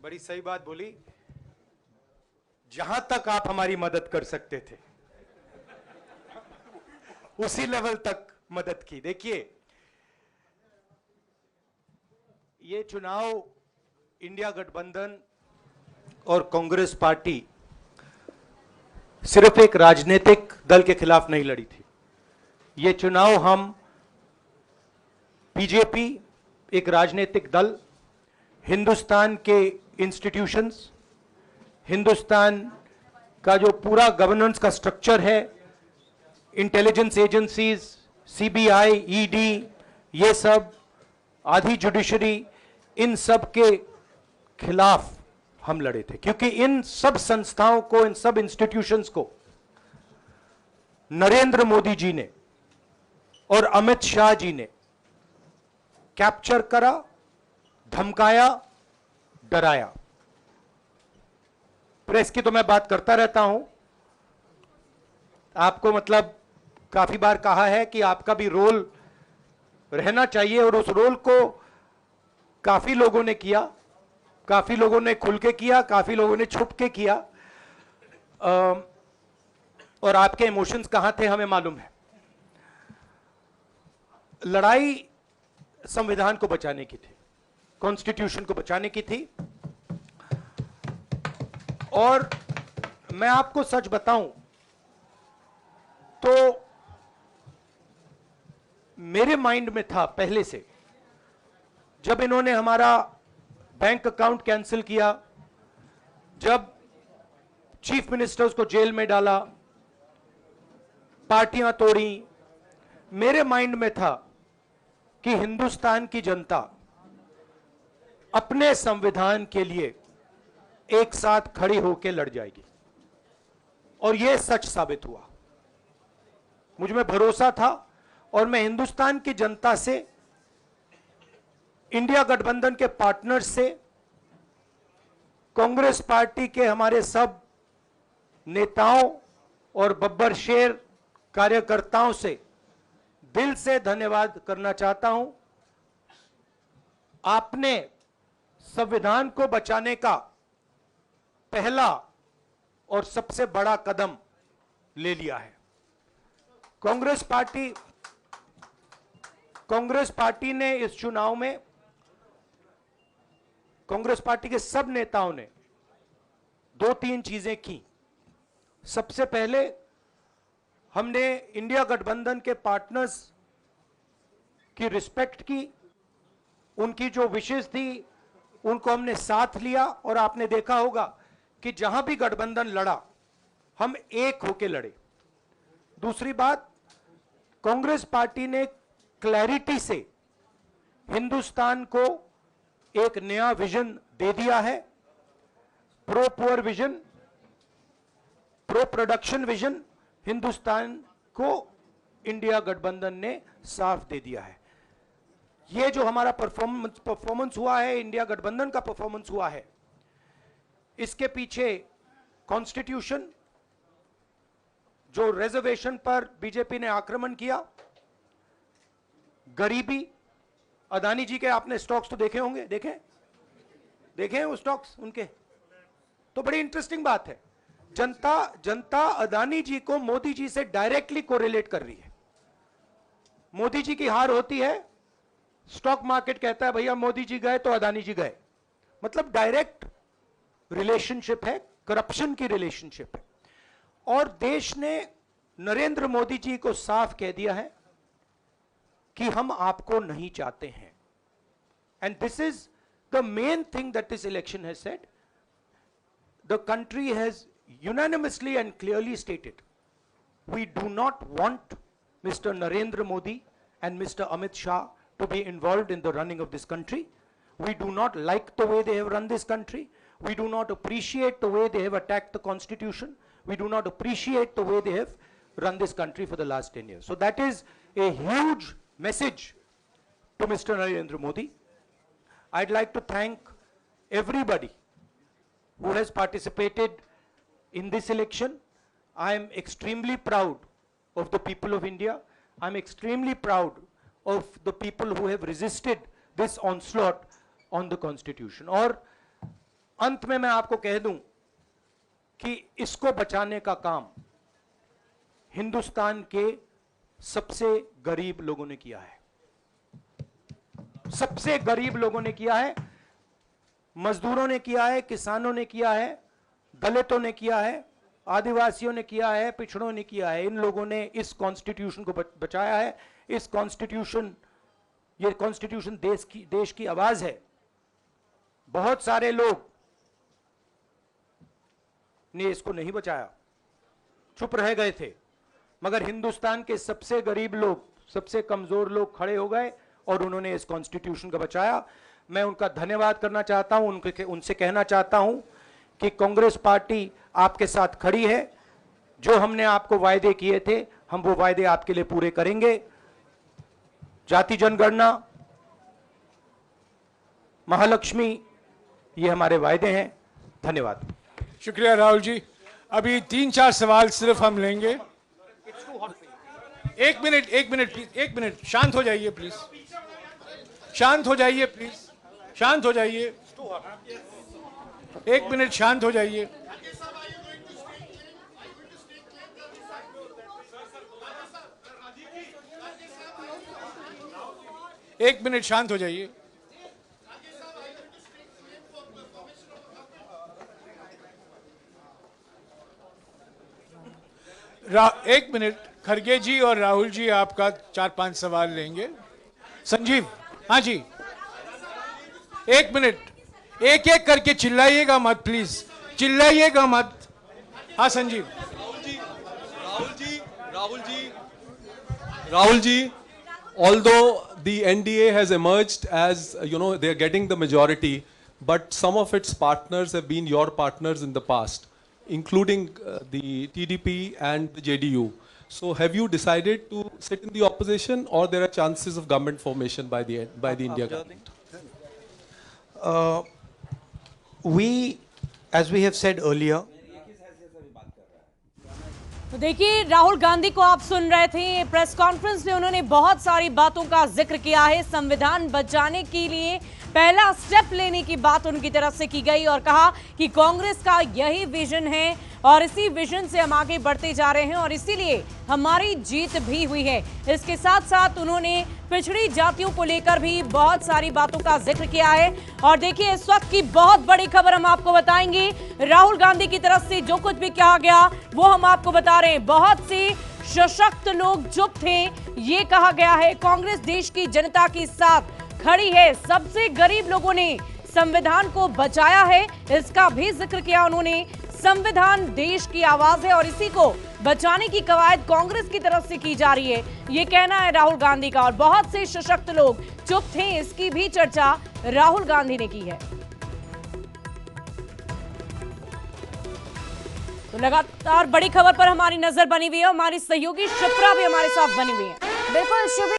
बड़ी सही बात बोली। जहां तक आप हमारी मदद कर सकते थे उसी लेवल तक मदद की। देखिए, ये चुनाव इंडिया गठबंधन और कांग्रेस पार्टी सिर्फ एक राजनीतिक दल के खिलाफ नहीं लड़ी थी। ये चुनाव हम बीजेपी, एक राजनीतिक दल, हिंदुस्तान के इंस्टीट्यूशंस, हिंदुस्तान का जो पूरा गवर्नेंस का स्ट्रक्चर है, इंटेलिजेंस एजेंसीज, सीबीआई, ईडी, ये सब, आधी जुडिशरी, इन सब के खिलाफ हम लड़े थे। क्योंकि इन सब संस्थाओं को, इन सब इंस्टीट्यूशंस को नरेंद्र मोदी जी ने और अमित शाह जी ने कैप्चर करा, धमकाया, डराया। प्रेस की तो मैं बात करता रहता हूं, आपको मतलब काफी बार कहा है कि आपका भी रोल रहना चाहिए, और उस रोल को काफी लोगों ने किया, काफी लोगों ने खुल के किया, काफी लोगों ने छुप के किया, और आपके इमोशंस कहां थे हमें मालूम है। लड़ाई संविधान को बचाने की थी, कॉन्स्टिट्यूशन को बचाने की थी। और मैं आपको सच बताऊं तो मेरे माइंड में था पहले से, जब इन्होंने हमारा बैंक अकाउंट कैंसिल किया, जब चीफ मिनिस्टर्स को जेल में डाला, पार्टियां तोड़ी, मेरे माइंड में था कि हिंदुस्तान की जनता अपने संविधान के लिए एक साथ खड़ी होकर लड़ जाएगी। और यह सच साबित हुआ। मुझ में भरोसा था, और मैं हिंदुस्तान की जनता से, इंडिया गठबंधन के पार्टनर्स से, कांग्रेस पार्टी के हमारे सब नेताओं और बब्बर शेर कार्यकर्ताओं से दिल से धन्यवाद करना चाहता हूं। आपने संविधान को बचाने का पहला और सबसे बड़ा कदम ले लिया है। कांग्रेस पार्टी ने इस चुनाव में, कांग्रेस पार्टी के सब नेताओं ने 2-3 चीजें की। सबसे पहले हमने इंडिया गठबंधन के पार्टनर्स की रिस्पेक्ट की, उनकी जो विशेष थी उनको हमने साथ लिया, और आपने देखा होगा कि जहां भी गठबंधन लड़ा हम एक होकर लड़े। दूसरी बात, कांग्रेस पार्टी ने क्लैरिटी से हिंदुस्तान को एक नया विजन दे दिया है, pro poor vision, pro production vision Hindustan को इंडिया गठबंधन ने साफ दे दिया है। यह जो हमारा परफॉर्मेंस हुआ है, इंडिया गठबंधन का परफॉर्मेंस हुआ है, इसके पीछे कॉन्स्टिट्यूशन, जो रिजर्वेशन पर बीजेपी ने आक्रमण किया, गरीबी, अदानी जी के आपने स्टॉक्स तो देखे होंगे, देखे हैं वो स्टॉक्स उनके, तो बड़ी इंटरेस्टिंग बात है। जनता अदानी जी को मोदी जी से डायरेक्टली कोरिलेट कर रही है। मोदी जी की हार होती है, स्टॉक मार्केट कहता है भैया मोदी जी गए तो अदानी जी गए, मतलब डायरेक्ट रिलेशनशिप है, करप्शन की रिलेशनशिप है। और देश ने नरेंद्र मोदी जी को साफ कह दिया है कि हम आपको नहीं चाहते हैं। And this is the main thing that this election has said. The country has unanimously and clearly stated, we do not want Mr. Narendra Modi and Mr. Amit Shah to be involved in the running of this country. We do not like the way they have run this country. We do not appreciate the way they have attacked the constitution. We do not appreciate the way they have run this country for the last 10 years. So that is a huge message to Mr. Narendra Modi. I'd like to thank everybody who has participated in this election. I am extremely proud of the people of India. I'm extremely proud of the people who have resisted this onslaught on the constitution. और अंत में मैं आपको कह दूं कि इसको बचाने का काम हिंदुस्तान के सबसे गरीब लोगों ने किया है, सबसे गरीब लोगों ने किया है, मजदूरों ने किया है, किसानों ने किया है, दलितों ने किया है, आदिवासियों ने किया है, पिछड़ों ने किया है। इन लोगों ने इस कॉन्स्टिट्यूशन को बचाया है। इस कॉन्स्टिट्यूशन, ये कॉन्स्टिट्यूशन देश की आवाज है। बहुत सारे लोग ने इसको नहीं बचाया, चुप रह गए थे, मगर हिंदुस्तान के सबसे गरीब लोग, सबसे कमजोर लोग खड़े हो गए और उन्होंने इस कॉन्स्टिट्यूशन को बचाया। मैं उनका धन्यवाद करना चाहता हूं, उनसे कहना चाहता हूं कि कांग्रेस पार्टी आपके साथ खड़ी है। जो हमने आपको वायदे किए थे, हम वो वायदे आपके लिए पूरे करेंगे। जाति जनगणना, महालक्ष्मी, ये हमारे वायदे हैं। धन्यवाद। शुक्रिया राहुल जी। अभी 3-4 सवाल सिर्फ हम लेंगे। एक मिनट प्लीज, एक मिनट, शांत हो जाइए प्लीज, शांत हो जाइए प्लीज, शांत हो जाइए, एक मिनट शांत हो जाइए। एक मिनट शांत हो जाइए। एक मिनट, खरगे जी और राहुल जी आपका 4-5 सवाल लेंगे। संजीव, हाँ जी, एक मिनट, एक एक करके चिल्लाइएगा मत प्लीज, चिल्लाइएगा मत। हाँ Sanjeev. Rahul ji, although the NDA has emerged as, they are getting the majority, but some of its partners have been your partners in the past, including the TDP and the JDU. So have you decided to sit in the opposition, or there are chances of government formation by the India government? We, as we have said earlier, तो देखिए, राहुल गांधी को आप सुन रहे थे, press conference में उन्होंने बहुत सारी बातों का जिक्र किया है। संविधान बचाने के लिए पहला स्टेप लेने की बात उनकी तरफ से की गई और कहा कि कांग्रेस का यही विजन है और इसी विजन से हम आगे बढ़ते जा रहे हैं और इसीलिए हमारी जीत भी हुई है। इसके साथ साथ उन्होंने पिछड़ी जातियों को लेकर भी बहुत सारी बातों का जिक्र किया है। और देखिए, इस वक्त की बहुत बड़ी खबर हम आपको बताएंगे। राहुल गांधी की तरफ से जो कुछ भी कहा गया वो हम आपको बता रहे हैं। बहुत से सशक्त लोग चुप थे, ये कहा गया है। कांग्रेस देश की जनता के साथ खड़ी है। सबसे गरीब लोगों ने संविधान को बचाया है, इसका भी जिक्र किया उन्होंने। संविधान देश की आवाज है और इसी को बचाने की कवायद कांग्रेस की तरफ से की जा रही है, ये कहना है राहुल गांधी का। और बहुत से सशक्त लोग चुप थे, इसकी भी चर्चा राहुल गांधी ने की है। तो लगातार बड़ी खबर पर हमारी नजर बनी हुई है। हमारी सहयोगी शिप्रा भी हमारे साथ बनी हुई है। बिल्कुल शुभ